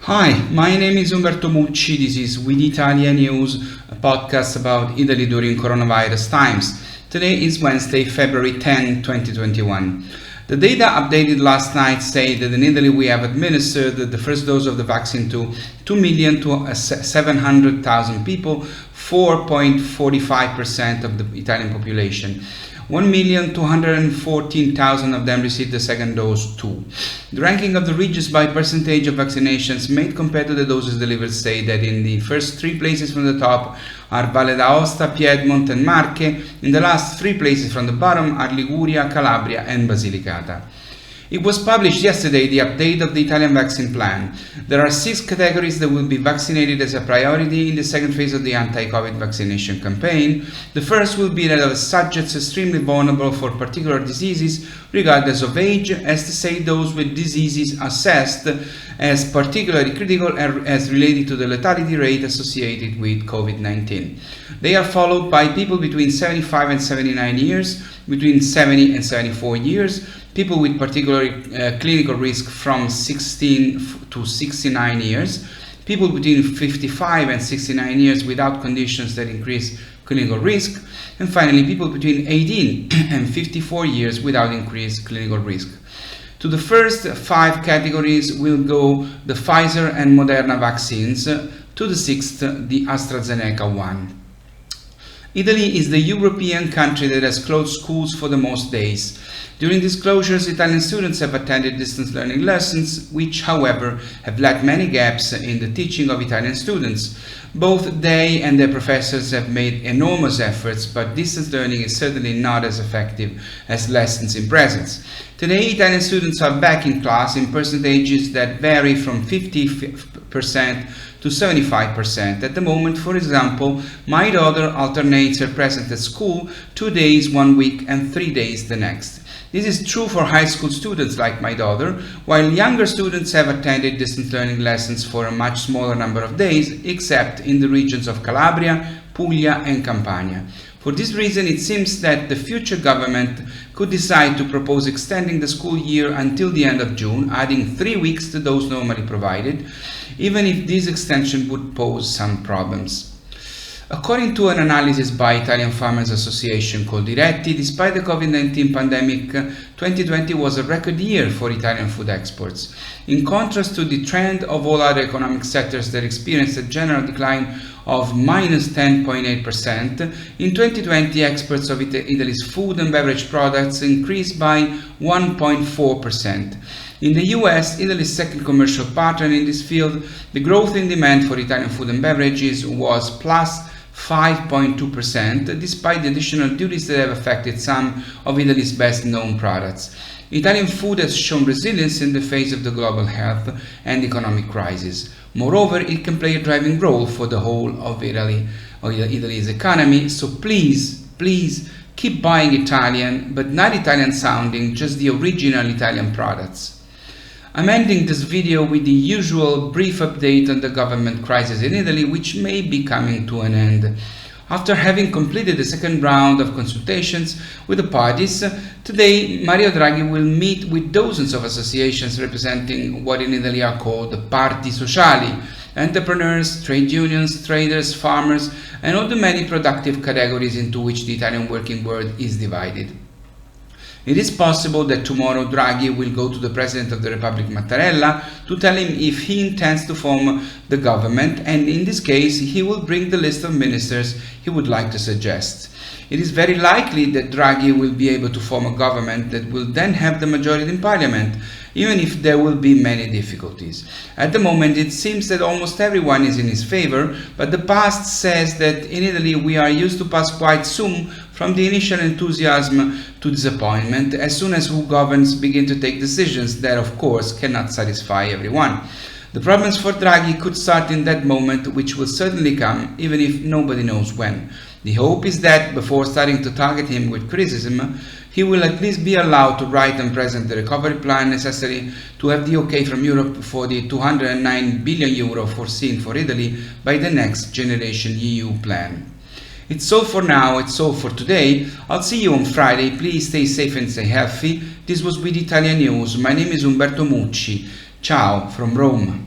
Hi, my name is Umberto Mucci. This is We the ItaliaNews, a podcast about Italy during coronavirus times. Today is Wednesday, February 10, 2021. The data updated last night say that in Italy we have administered the first dose of the vaccine to 2,700,000 people, 4.45% of the Italian population. 1,214,000 of them received the second dose too. The ranking of the regions by percentage of vaccinations made compared to the doses delivered say that in the first three places from the top are Valle d'Aosta, Piedmont and Marche. In the last three places from the bottom are Liguria, Calabria and Basilicata. It was published yesterday the update of the Italian vaccine plan. There are 6 categories that will be vaccinated as a priority in the second phase of the anti-COVID vaccination campaign. The first will be that of subjects extremely vulnerable for particular diseases, regardless of age, as to say those with diseases assessed as particularly critical as related to the lethality rate associated with COVID-19. They are followed by people between 75 and 79 years, between 70 and 74 years, people with particular clinical risk from 16 to 69 years, people between 55 and 69 years without conditions that increase clinical risk, and finally people between 18 and 54 years without increased clinical risk. To the first 5 categories will go the Pfizer and Moderna vaccines, to the 6th the AstraZeneca one. Italy is the European country that has closed schools for the most days. During these closures, Italian students have attended distance learning lessons, which, however, have left many gaps in the teaching of Italian students. Both they and their professors have made enormous efforts, but distance learning is certainly not as effective as lessons in presence. Today, Italian students are back in class in percentages that vary from 50% to 75%. At the moment, for example, my daughter alternates her presence at school 2 days 1 week and 3 days the next. This is true for high school students like my daughter, while younger students have attended distance learning lessons for a much smaller number of days, except in the regions of Calabria, Puglia and Campania. For this reason, it seems that the future government could decide to propose extending the school year until the end of June, adding 3 weeks to those normally provided, even if this extension would pose some problems. According to an analysis by Italian Farmers Association called Diretti, despite the COVID-19 pandemic, 2020 was a record year for Italian food exports. In contrast to the trend of all other economic sectors that experienced a general decline of minus 10.8%, in 2020 exports of Italy's food and beverage products increased by 1.4%. In the US, Italy's second commercial partner in this field, the growth in demand for Italian food and beverages was plus 5.2%, despite the additional duties that have affected some of Italy's best-known products. Italian food has shown resilience in the face of the global health and economic crisis. Moreover, it can play a driving role for the whole of Italy's economy, so please keep buying Italian, but not Italian-sounding, just the original Italian products. I'm ending this video with the usual brief update on the government crisis in Italy, which may be coming to an end. After having completed the second round of consultations with the parties, today Mario Draghi will meet with dozens of associations representing what in Italy are called the parti sociali, entrepreneurs, trade unions, traders, farmers, and all the many productive categories into which the Italian working world is divided. It is possible that tomorrow Draghi will go to the President of the Republic Mattarella to tell him if he intends to form the government, and in this case he will bring the list of ministers he would like to suggest. It is very likely that Draghi will be able to form a government that will then have the majority in parliament, even if there will be many difficulties. At the moment, it seems that almost everyone is in his favor, but the past says that in Italy we are used to pass quite soon from the initial enthusiasm to disappointment as soon as who governs begin to take decisions that, of course, cannot satisfy everyone. The problems for Draghi could start in that moment, which will certainly come, even if nobody knows when. The hope is that, before starting to target him with criticism, he will at least be allowed to write and present the recovery plan necessary to have the okay from Europe for the 209 billion euro foreseen for Italy by the next generation EU plan. It's all for now, it's all for today. I'll see you on Friday. Please stay safe and stay healthy. This was We the ItaliaNews. My name is Umberto Mucci. Ciao from Rome.